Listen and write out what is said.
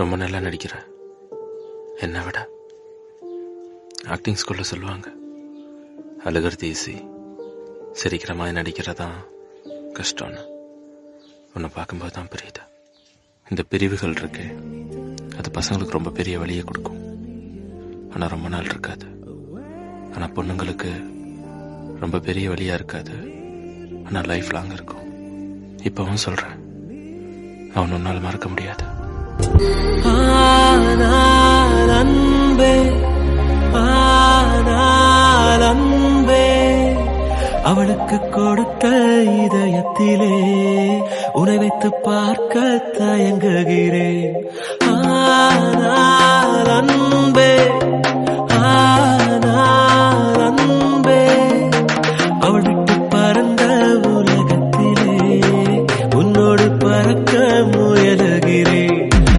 ரொம்ப நல்லா நடிக்கிற. என்னை விட ஆக்டிங் ஸ்கூலில் சொல்லுவாங்க, அழுகிறது ஈஸி, சிரிக்கிற மாதிரி நடிக்கிறதான் கஷ்டம்னு. உன்னை பார்க்கும்போது தான் புரியுது. இந்த பிரிவுகள் இருக்கு, அது பசங்களுக்கு ரொம்ப பெரிய வழியை கொடுக்கும். ஆனால் ரொம்ப நாள் இருக்காது. ஆனால் பொண்ணுங்களுக்கு ரொம்ப பெரிய வழியாக இருக்காது, ஆனால் லைஃப் லாங் இருக்கும். இப்பவும் சொல்கிறேன், அவன் உன்னால் மறக்க முடியாது. அவளுக்கு கொடுத்த இதயத்திலே உன்னை வைத்து பார்க்க தயங்குகிறேன்.